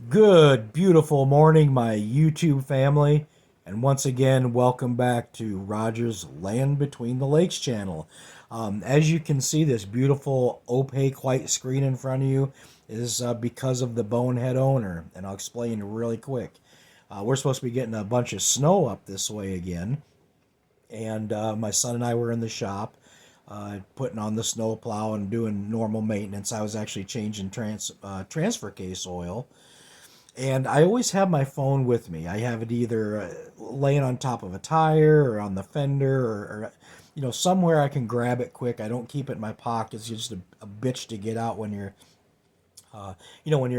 Good, beautiful morning, my YouTube family, and once again, welcome back to Roger's Land Between the Lakes channel. As you can see, this beautiful opaque white screen in front of you is because of the bonehead owner, and I'll explain really quick. We're supposed to be getting a bunch of snow up this way again, and my son and I were in the shop putting on the snow plow and doing normal maintenance. I was actually changing transfer case oil, and I always have my phone with me. I have it either laying on top of a tire or on the fender or somewhere I can grab it quick. I don't keep it in my pocket. It's just a bitch to get out when you're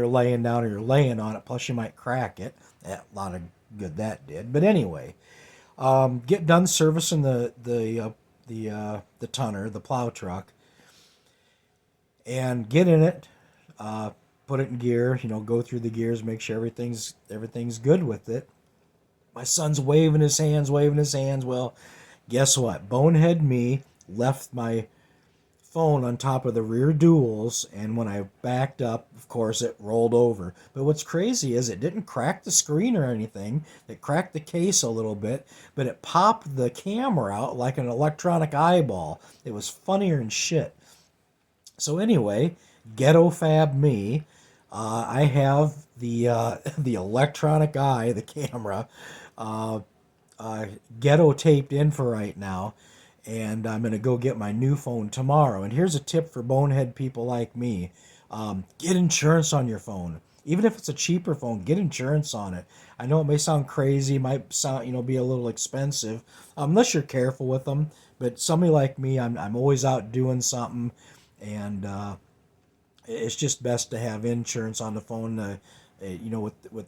laying down or you're laying on it. Plus, you might crack it. A lot of good that did. But anyway, get done servicing the tonner, the plow truck, and get in it. Put it in gear, go through the gears, make sure everything's good with it. My son's waving his hands. Well, guess what? Bonehead me left my phone on top of the rear duals, and when I backed up, of course, it rolled over. But what's crazy is it didn't crack the screen or anything. It cracked the case a little bit, but it popped the camera out like an electronic eyeball. It was funnier than shit. So anyway, ghetto fab me. I have the the electronic eye, the camera, uh, uh, ghetto taped in for right now, and I'm gonna go get my new phone tomorrow. And here's a tip for bonehead people like me: get insurance on your phone. Even if it's a cheaper phone, get insurance on it. I know it may sound crazy, might sound be a little expensive, unless you're careful with them. But somebody like me, I'm always out doing something, and it's just best to have insurance on the phone. With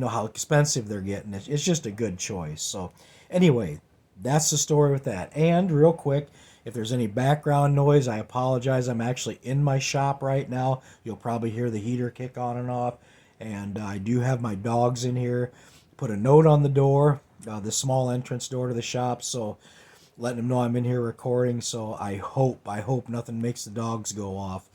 how expensive they're getting, it's just a good choice. So, anyway, that's the story with that. And real quick, if there's any background noise, I apologize. I'm actually in my shop right now. You'll probably hear the heater kick on and off, and I do have my dogs in here. Put a note on the door, the small entrance door to the shop, so letting them know I'm in here recording. So I hope nothing makes the dogs go off.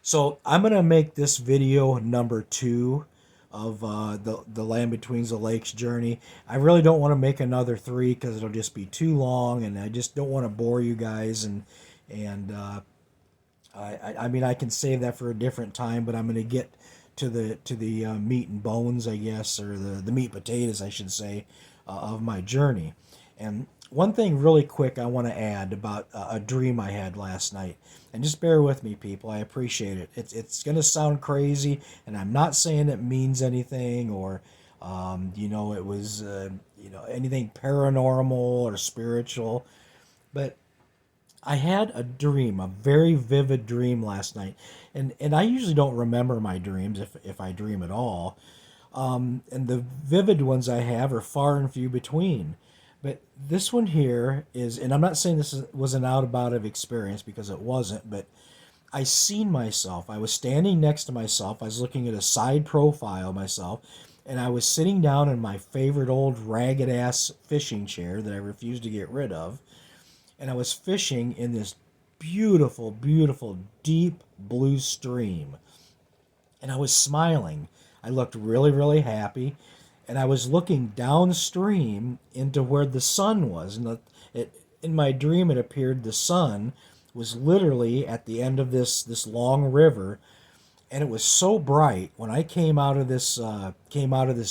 So I'm gonna make this video number two of the Land Between the Lakes journey. I really don't want to make another three because it'll just be too long, and I just don't want to bore you guys. And I mean I can save that for a different time, but I'm gonna get to the meat and bones, I guess, or the meat potatoes, I should say, of my journey. And one thing really quick I want to add about a dream I had last night. And just bear with me, people. I appreciate it. It's going to sound crazy, and I'm not saying it means anything or, it was, anything paranormal or spiritual. But I had a dream, a very vivid dream last night. And I usually don't remember my dreams if I dream at all. And the vivid ones I have are far and few between. But this one here is, and I'm not saying was an out of experience because it wasn't, but I seen myself. I was standing next to myself. I was looking at a side profile of myself, and I was sitting down in my favorite old ragged ass fishing chair that I refused to get rid of, and I was fishing in this beautiful, beautiful, deep blue stream, and I was smiling. I looked really, really happy, and I was looking downstream into where the sun was. And in my dream, it appeared the sun was literally at the end of this long river, and it was so bright. When I came out of this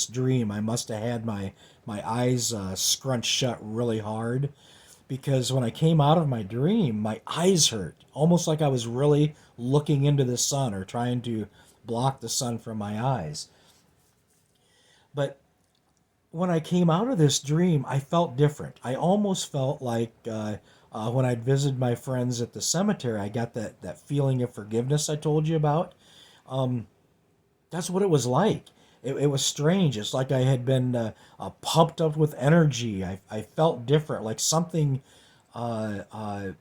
dream, I must have had my eyes scrunched shut really hard because when I came out of my dream, my eyes hurt, almost like I was really looking into the sun or trying to block the sun from my eyes. But when I came out of this dream, I felt different. I almost felt like when I'd visited my friends at the cemetery, I got that feeling of forgiveness I told you about. That's what it was like. It was strange. It's like I had been pumped up with energy. I felt different, like uh, uh,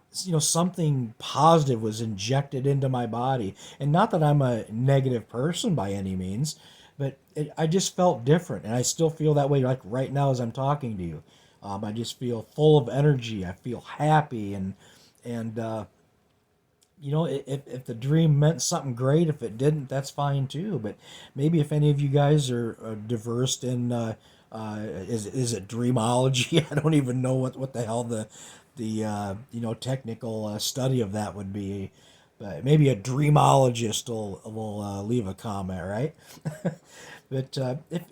something positive was injected into my body. And not that I'm a negative person by any means, but I just felt different. And I still feel that way, like right now as I'm talking to you. I just feel full of energy. I feel happy, and if the dream meant something great, if it didn't, that's fine too. But maybe if any of you guys are diverse in, is it dreamology? I don't even know what the hell the technical study of that would be. But maybe a dreamologist will leave a comment, right? But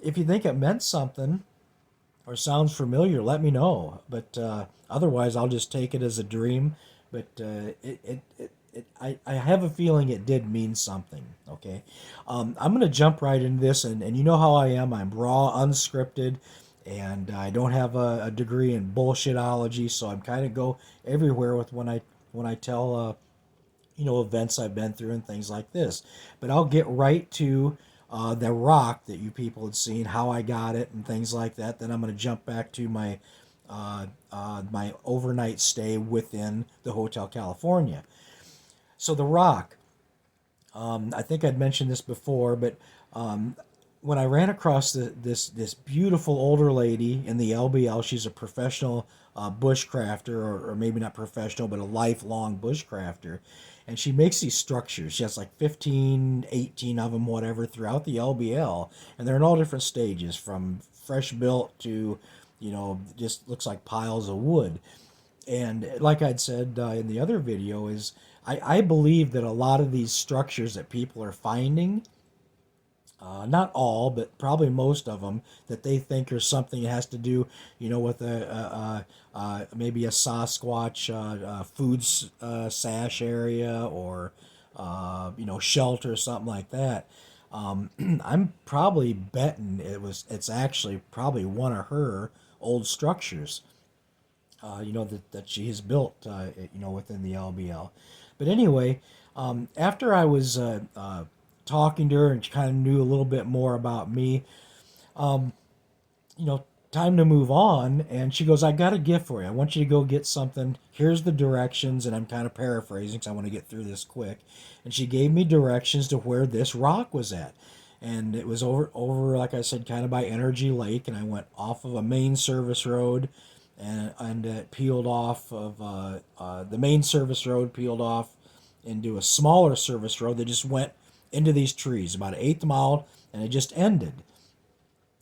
if you think it meant something or sounds familiar, let me know. But otherwise, I'll just take it as a dream. But I have a feeling it did mean something. Okay, I'm gonna jump right into this, and you know how I am. I'm raw, unscripted, and I don't have a degree in bullshitology, so I'm kind of go everywhere with when I tell events I've been through and things like this. But I'll get right to the rock that you people had seen, how I got it, and things like that. Then I'm going to jump back to my overnight stay within the Hotel California. So the rock, I think I'd mentioned this before, but when I ran across this beautiful older lady in the LBL, she's a professional bushcrafter, or maybe not professional, but a lifelong bushcrafter. And she makes these structures. She has like 15, 18 of them, whatever, throughout the LBL. And they're in all different stages, from fresh built to, just looks like piles of wood. And like I'd said in the other video, is I believe that a lot of these structures that people are finding, not all, but probably most of them, that they think are something that has to do, with maybe a Sasquatch food sash area, or shelter or something like that. I'm probably betting it's actually probably one of her old structures, that she has built, within the LBL. But anyway, after I was talking to her and she kind of knew a little bit more about me, time to move on. And she goes, I got a gift for you. I want you to go get something. Here's the directions. And I'm kind of paraphrasing because I want to get through this quick. And she gave me directions to where this rock was at. And it was over, like I said, kind of by Energy Lake. And I went off of a main service road, and it peeled off of the main service road, peeled off into a smaller service road that just went into these trees, about an eighth mile, and it just ended.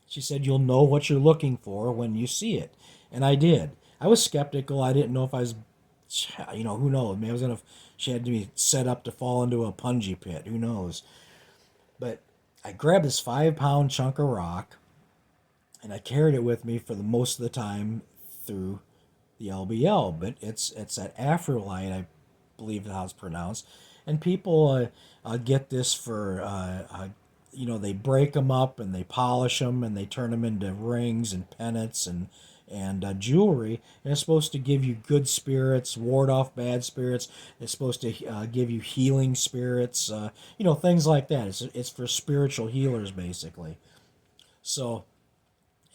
She said, you'll know what you're looking for when you see it. And I did. I was skeptical. I didn't know if I was, who knows? Maybe I was going to, she had to be set up to fall into a punji pit. Who knows? But I grabbed this 5 pound chunk of rock, and I carried it with me for the most of the time through the LBL. But it's that Afrolite, I believe how it's pronounced. And people get this for they break them up and they polish them and they turn them into rings and pennants and jewelry. And it's supposed to give you good spirits, ward off bad spirits. It's supposed to give you healing spirits, things like that. It's for spiritual healers, basically. So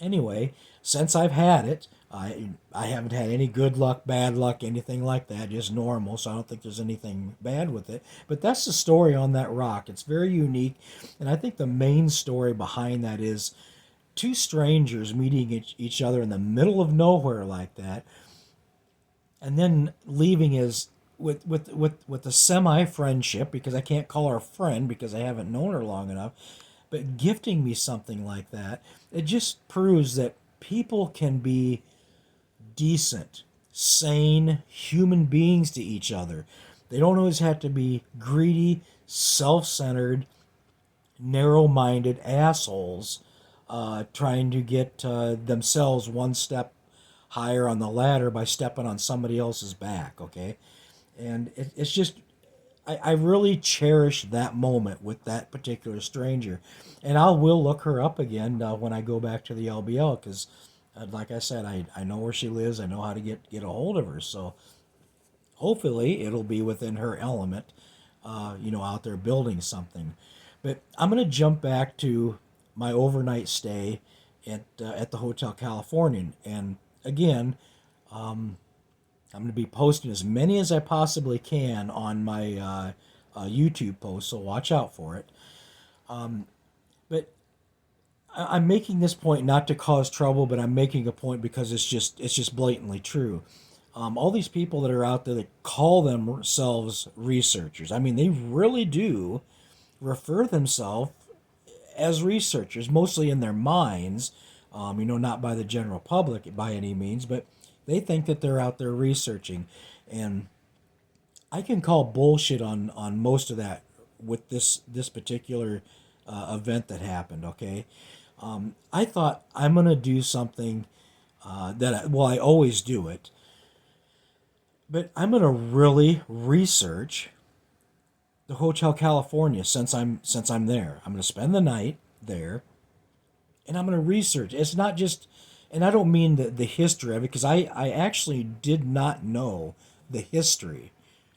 anyway, since I've had it, I haven't had any good luck, bad luck, anything like that. Just normal. So I don't think there's anything bad with it. But that's the story on that rock. It's very unique, and I think the main story behind that is two strangers meeting each other in the middle of nowhere like that, and then leaving as with a semi friendship, because I can't call her a friend because I haven't known her long enough, but gifting me something like that. It just proves that people can be decent, sane human beings to each other. They don't always have to be greedy, self-centered, narrow-minded assholes trying to get themselves one step higher on the ladder by stepping on somebody else's back. Okay, and it's just I really cherish that moment with that particular stranger, and I will look her up again when I go back to the LBL, because, like I said, I know where she lives. I know how to get a hold of her. So hopefully it'll be within her element, out there building something. But I'm gonna jump back to my overnight stay at the Hotel Californian, and again, I'm going to be posting as many as I possibly can on my YouTube post, so watch out for it. But I'm making this point not to cause trouble, but I'm making a point because it's just blatantly true. all these people that are out there that call themselves researchers. I mean, they really do refer themselves as researchers, mostly in their minds, not by the general public by any means, but they think that they're out there researching. And I can call bullshit on most of that with this particular event that happened, okay? I thought I'm going to do something I always do it, but I'm going to really research the Hotel California since I'm there. I'm going to spend the night there, and I'm going to research. It's not just, and I don't mean the history of it, because I actually did not know the history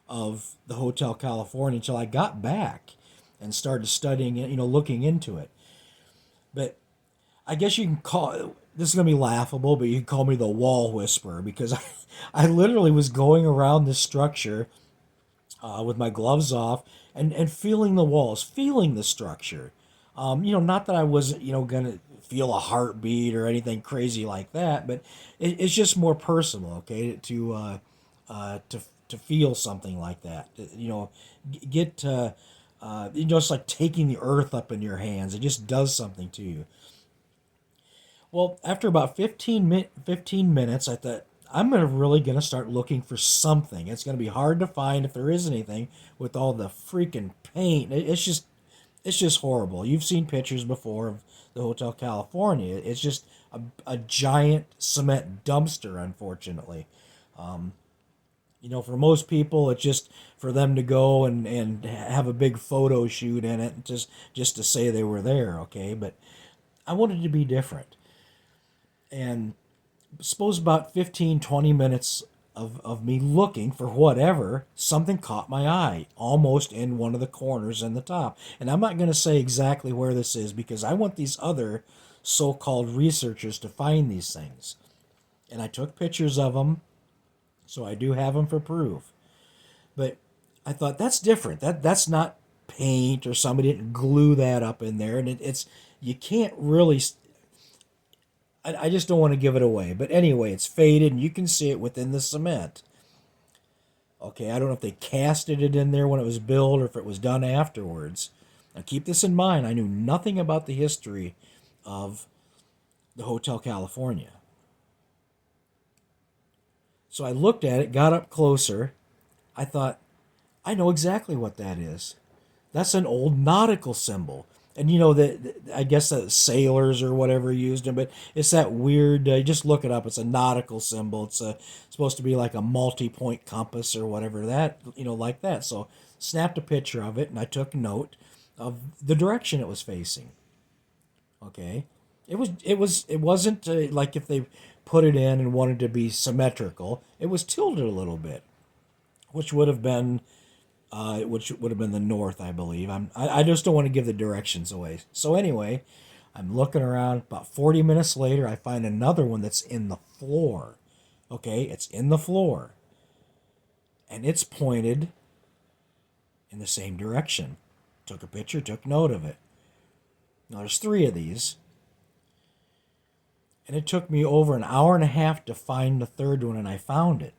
of the Hotel California until I got back and started studying it, looking into it. But I guess you can call this is gonna be laughable, but you can call me the wall whisperer because I literally was going around this structure with my gloves off and feeling the walls, feeling the structure. Not that I wasn't, gonna feel a heartbeat or anything crazy like that, but it's just more personal, okay, to feel something like that. Get it's like taking the earth up in your hands. It just does something to you. Well, after about 15 minutes, I thought, really going to start looking for something. It's going to be hard to find if there is anything with all the freaking paint. It's just horrible. You've seen pictures before of the Hotel California. It's just a giant cement dumpster, unfortunately. For most people, it's just for them to go and have a big photo shoot in it, just to say they were there, okay? But I wanted to be different. And suppose about 15, 20 minutes of me looking for whatever, something caught my eye almost in one of the corners in the top. And I'm not going to say exactly where this is because I want these other so-called researchers to find these things. And I took pictures of them, so I do have them for proof. But I thought that's different. That's not paint or somebody didn't glue that up in there. And it's you can't really. I just don't want to give it away. But anyway, it's faded and you can see it within the cement. Okay, I don't know if they casted it in there when it was built or if it was done afterwards. Now keep this in mind. I knew nothing about the history of the Hotel California. So I looked at it, got up closer. I thought, I know exactly what that is. That's an old nautical symbol. And that I guess that sailors or whatever used them, but it's that weird. Just look it up. It's a nautical symbol. It's supposed to be like a multi-point compass or whatever that like that. So snapped a picture of it, and I took note of the direction it was facing. Okay, it wasn't like if they put it in and wanted to be symmetrical. It was tilted a little bit, which would have been the north, I believe. I just don't want to give the directions away. So anyway, I'm looking around. About 40 minutes later, I find another one that's in the floor. Okay, it's in the floor. And it's pointed in the same direction. Took a picture, took note of it. Now there's three of these. And it took me over an hour and a half to find the third one, and I found it.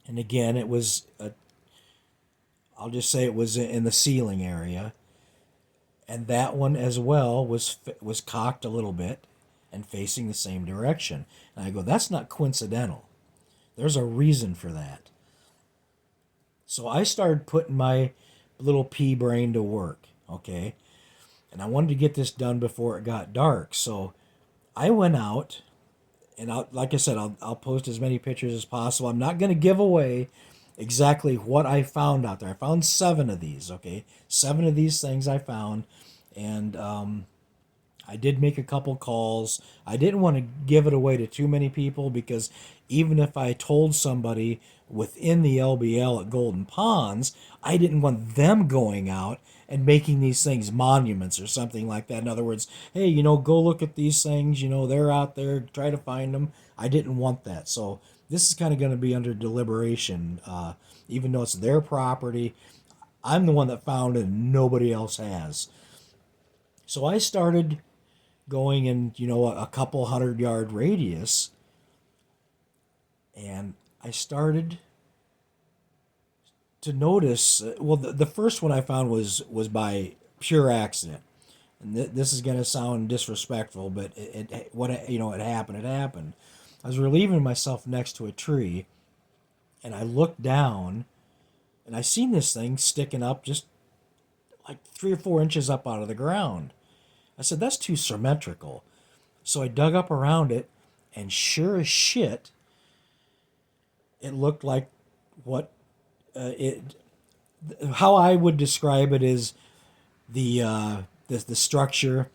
And again, I'll just say it was in the ceiling area, and that one as well was cocked a little bit and facing the same direction. And I go, that's not coincidental. There's a reason for that. So I started putting my little pea brain to work, okay? And I wanted to get this done before it got dark. So I went out, and like I said, I'll post as many pictures as possible. I'm not going to give away exactly what I found out there. I found 7 of these, okay? 7 of these things I found, and I did make a couple calls. I didn't want to give it away to too many people because even if I told somebody within the LBL at Golden Ponds, I didn't want them going out and making these things monuments or something like that. In other words, hey, go look at these things. They're out there. Try to find them. I didn't want that. So this is kind of going to be under deliberation. Even though it's their property, I'm the one that found it and nobody else has. So I started going in, a couple 100-yard radius, and I started to notice. Well, the first one I found was by pure accident. And this is going to sound disrespectful, but it happened. It happened. I was relieving myself next to a tree, and I looked down, and I seen this thing sticking up just like 3 or 4 inches up out of the ground. I said, "That's too symmetrical." So I dug up around it, and sure as shit, it looked like what it. How I would describe it is the structure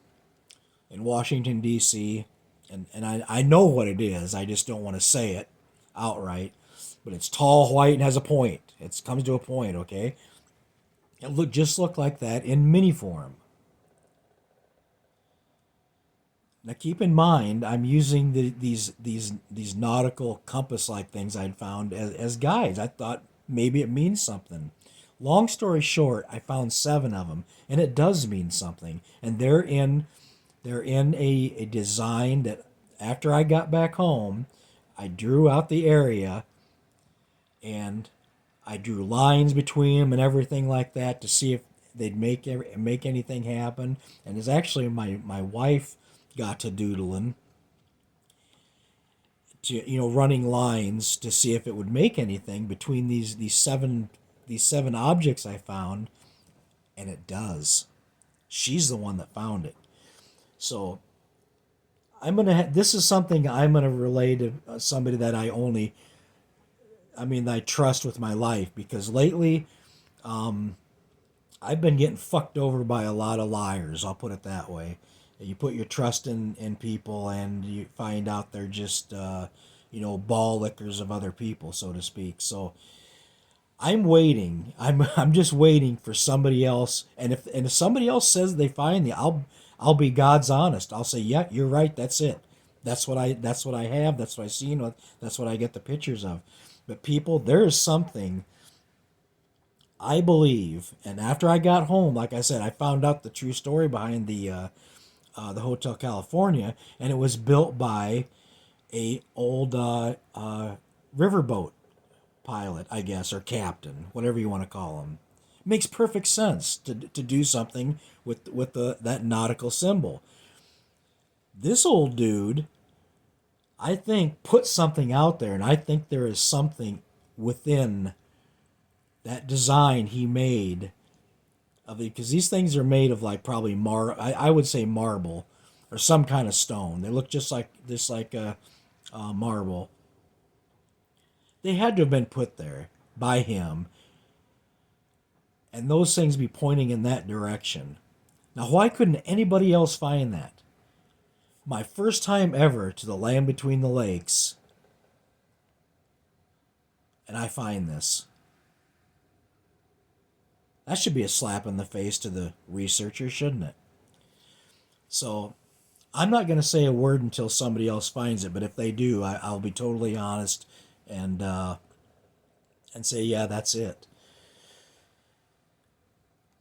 in Washington D.C. and I know what it is. I just don't want to say it outright. But it's tall, white, and has a point. It comes to a point. Okay, it looked like that in mini form. Now keep in mind, I'm using these nautical compass like things I'd found as guides. I thought maybe it means something. Long story short, I found 7 of them, and it does mean something. And they're in a design that after I got back home, I drew out the area and I drew lines between them and everything like that to see if they'd make anything happen. And it's actually my wife got to doodling to running lines to see if it would make anything between these seven objects I found, and it does. She's the one that found it. So this is something I'm gonna relay to somebody that I trust with my life, because lately I've been getting fucked over by a lot of liars. I'll put it that way. You put your trust in people, and you find out they're just ball lickers of other people, so to speak. So I'm waiting. I'm just waiting for somebody else. And if somebody else says they find me, I'll be God's honest. I'll say, yeah, you're right. That's it. That's what I have. That's what I seen. That's what I get the pictures of. But people, there is something I believe. And after I got home, like I said, I found out the true story behind the Hotel California, and it was built by a old riverboat pilot, I guess, or captain, whatever you want to call him. It makes perfect sense to do something with that nautical symbol. This old dude, I think, put something out there, and I think there is something within that design he made of it, because these things are made of like probably I would say marble or some kind of stone. They look just like a marble. They had to have been put there by him, and those things be pointing in that direction. Now, why couldn't anybody else find that? My first time ever to the land between the lakes, and I find this. That should be a slap in the face to the researcher, shouldn't it? So, I'm not going to say a word until somebody else finds it, but if they do, I'll be totally honest and say, yeah, that's it.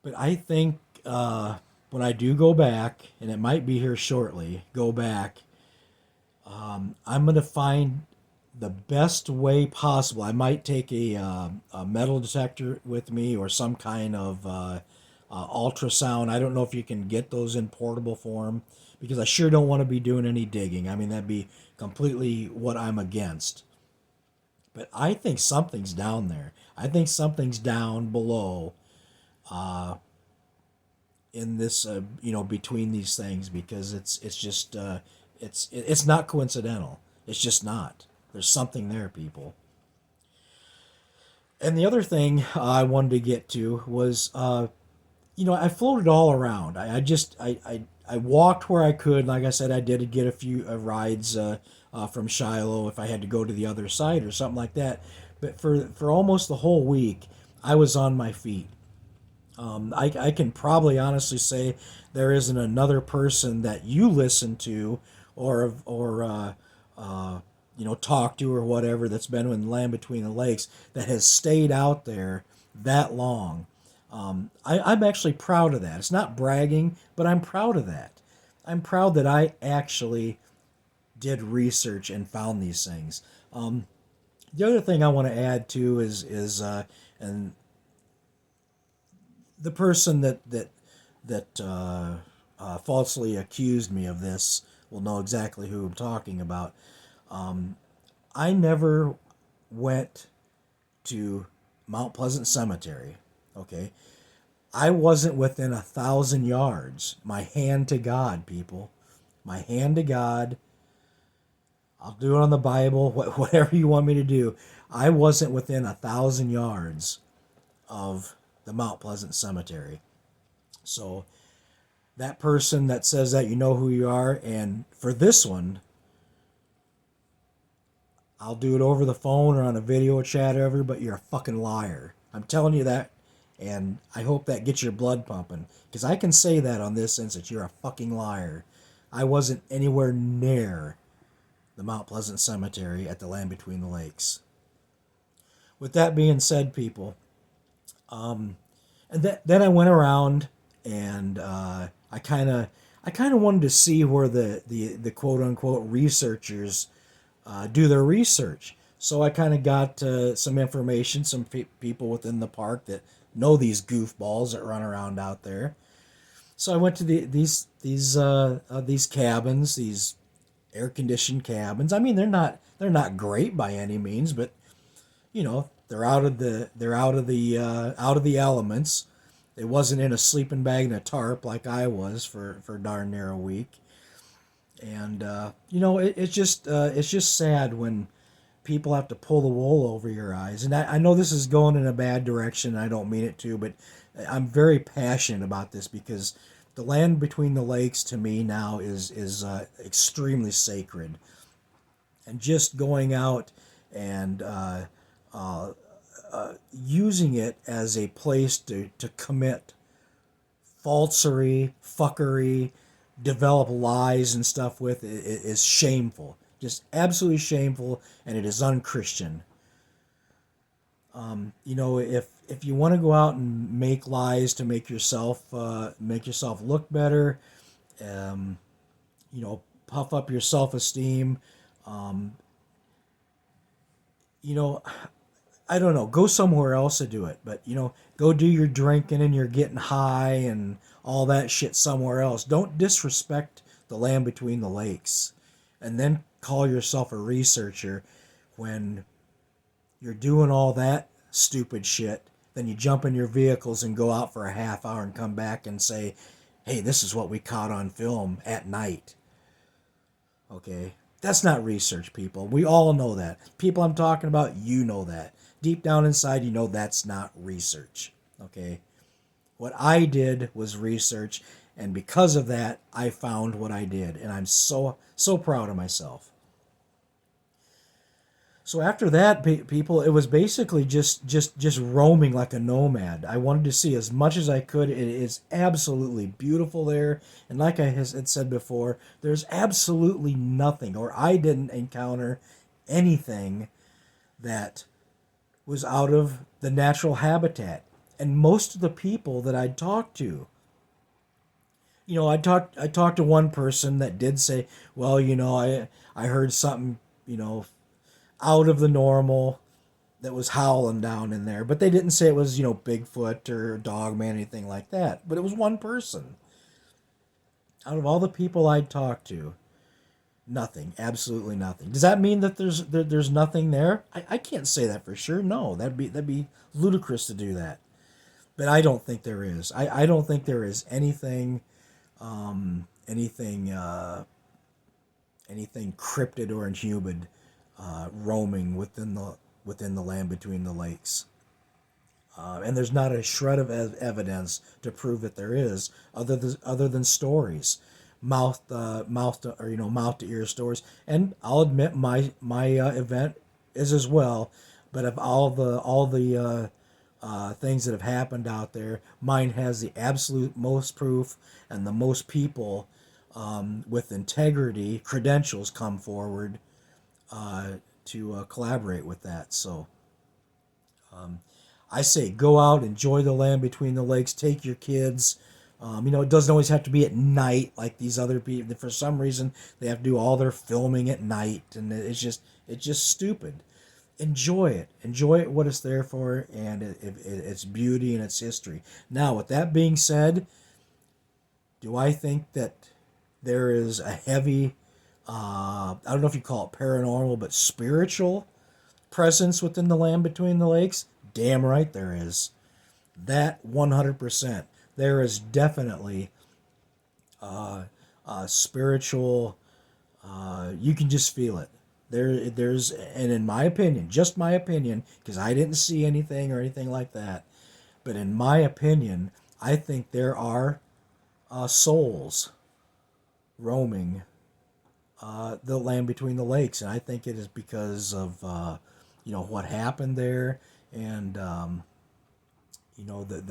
But I think when I do go back, and it might be here shortly, go back, I'm going to find the best way possible. I might take a metal detector with me, or some kind of ultrasound. I don't know if you can get those in portable form, because I sure don't want to be doing any digging. I mean, that'd be completely what I'm against. But I think something's down there. I think something's down below in this, between these things, because it's just it's not coincidental. It's just not. There's something there, people. And the other thing I wanted to get to was, I floated all around. I walked where I could. Like I said, I did get a few rides from Shiloh if I had to go to the other side or something like that. But for almost the whole week, I was on my feet. I can probably honestly say there isn't another person that you listen to or talk to or whatever that's been in Land Between the Lakes that has stayed out there that long. I'm actually proud of that. It's not bragging, but I'm proud of that. I'm proud that I actually did research and found these things. The other thing I want to add too is and the person that falsely accused me of this will know exactly who I'm talking about. I never went to Mount Pleasant Cemetery. Okay, I wasn't within 1,000 yards. My hand to God, people. My hand to God. I'll do it on the Bible. Whatever you want me to do. I wasn't within 1,000 yards of the Mount Pleasant Cemetery. So that person that says that, you know who you are. And for this one, I'll do it over the phone or on a video chat or whatever, but you're a fucking liar. I'm telling you that, and I hope that gets your blood pumping. Because I can say that on this instance, you're a fucking liar. I wasn't anywhere near the Mount Pleasant Cemetery at the Land Between the Lakes. With that being said, people, and then I went around and I kind of wanted to see where the quote unquote researchers do their research. So I kind of got some information, some people within the park that know these goofballs that run around out there. So I went to these cabins, these air conditioned cabins. I mean, they're not great by any means, but they're out of the elements. It wasn't in a sleeping bag and a tarp like I was for darn near a week. And it's just sad when people have to pull the wool over your eyes. And I know this is going in a bad direction. I don't mean it to, but I'm very passionate about this because the Land Between the Lakes to me now is extremely sacred. And just going out and using it as a place to commit falsery, fuckery, develop lies and stuff with is shameful. Just absolutely shameful, and it is unchristian. If you want to go out and make lies to make yourself look better, um, puff up your self esteem, um, you know, I don't know, go somewhere else to do it. But go do your drinking and you're getting high and all that shit somewhere else. Don't disrespect the Land Between the Lakes, and then call yourself a researcher when you're doing all that stupid shit. Then you jump in your vehicles and go out for a half hour and come back and say, "Hey, this is what we caught on film at night." Okay? That's not research, people. We all know that. People I'm talking about, you know that. Deep down inside, you know that's not research. Okay? What I did was research, and because of that, I found what I did, and I'm so proud of myself. So after that, people, it was basically just roaming like a nomad. I wanted to see as much as I could. It is absolutely beautiful there, and like I had said before, there's absolutely nothing, or I didn't encounter anything that was out of the natural habitat. And most of the people that I'd talked to, I talked to one person that did say, well, I heard something, out of the normal that was howling down in there. But they didn't say it was, Bigfoot or Dogman, anything like that. But it was one person. Out of all the people I'd talked to, nothing, absolutely nothing. Does that mean that there's nothing there? I can't say that for sure. No, that'd be ludicrous to do that. But I don't think there is. I don't think there is anything cryptid or inhuman roaming within the Land Between the Lakes. And there's not a shred of evidence to prove that there is, other than stories, mouth to ear stories. And I'll admit my event is as well. But of all the things that have happened out there, mine has the absolute most proof, and the most people with integrity, credentials come forward to collaborate with that. So I say go out, enjoy the Land Between the Lakes, take your kids. It doesn't always have to be at night like these other people. For some reason, they have to do all their filming at night, and it's just stupid. enjoy it. Enjoy it, what it's there for, and its beauty and its history. Now, with that being said, do I think that there is a heavy, I don't know if you call it paranormal, but spiritual presence within the land between the lakes? Damn right there is. That 100%. There is definitely spiritual. You can just feel it. There's, and in my opinion, just my opinion, because I didn't see anything or anything like that, but in my opinion, I think there are souls roaming the land between the lakes, and I think it is because of what happened there, and the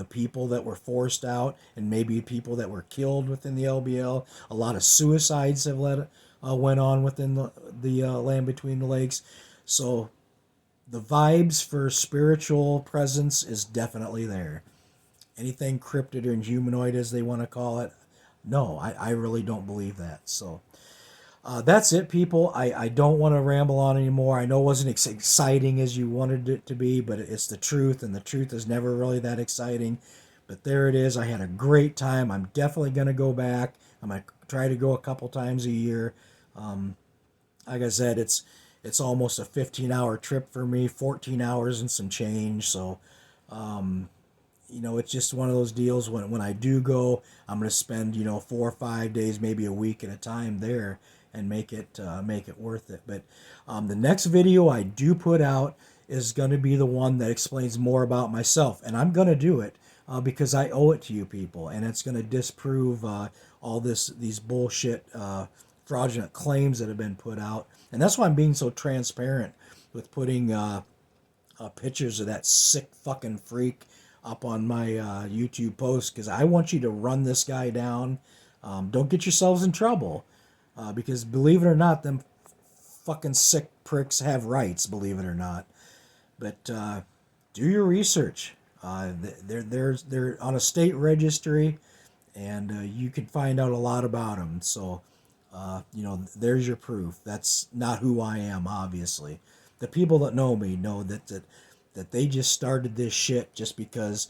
people that were forced out, and maybe people that were killed within the LBL. A lot of suicides have went on within the land between the lakes. So the vibes for spiritual presence is definitely there. Anything cryptid or humanoid, as they want to call it, no, I really don't believe that. So that's it, people. I don't want to ramble on anymore. I know it wasn't as exciting as you wanted it to be, but it's the truth, and the truth is never really that exciting. But there it is. I had a great time. I'm definitely going to go back. I'm going to try to go a couple times a year. Like I said, it's almost a 15-hour trip for me, 14 hours and some change. So, it's just one of those deals. When I do go, I'm going to spend 4 or 5 days, maybe a week at a time there, and make it worth it. But the next video I do put out is going to be the one that explains more about myself, and I'm going to do it because I owe it to you people, and it's going to disprove all these bullshit fraudulent claims that have been put out, and that's why I'm being so transparent with putting pictures of that sick fucking freak up on my YouTube post, because I want you to run this guy down. Don't get yourselves in trouble, because believe it or not, them fucking sick pricks have rights, believe it or not. But do your research. They're on a state registry, and you can find out a lot about them. So, there's your proof. That's not who I am, obviously. The people that know me know that they just started this shit just because.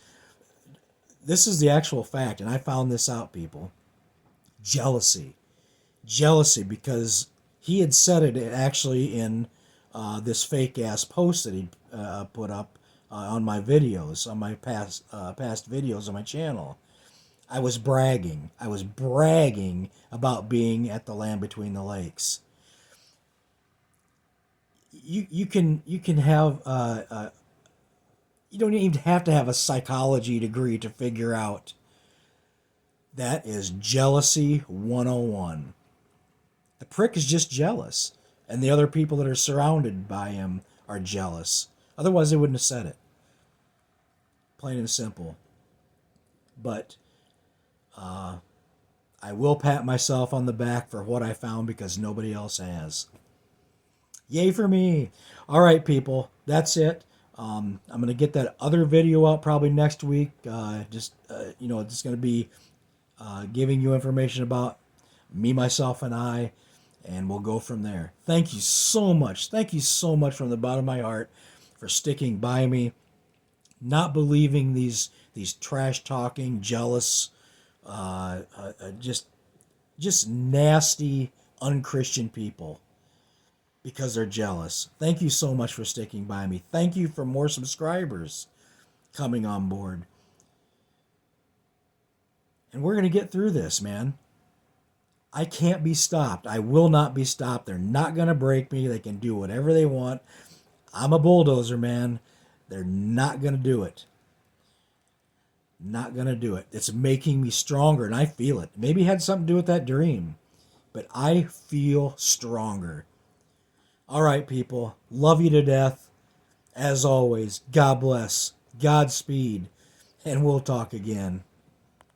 This is the actual fact, and I found this out, people. Jealousy. Jealousy, because he had said it actually in this fake ass post that he put up on my videos, on my past videos on my channel. I was bragging. I was bragging about being at the land between the lakes. You can have you don't even have to have a psychology degree to figure out that is jealousy 101. The prick is just jealous, and the other people that are surrounded by him are jealous. Otherwise, they wouldn't have said it. Plain and simple. But I will pat myself on the back for what I found, because nobody else has. Yay for me. All right, people. That's it. I'm going to get that other video out probably next week. Just going to be giving you information about me, myself, and I, and we'll go from there. Thank you so much. Thank you so much from the bottom of my heart for sticking by me, not believing these trash talking, jealous, just nasty, unchristian people, because they're jealous. Thank you so much for sticking by me. Thank you for more subscribers coming on board. And we're going to get through this, man. I can't be stopped. I will not be stopped. They're not going to break me. They can do whatever they want. I'm a bulldozer, man. They're not going to do it. Not going to do it. It's making me stronger, and I feel it. Maybe it had something to do with that dream, but I feel stronger. All right, people. Love you to death. As always, God bless. Godspeed. And we'll talk again.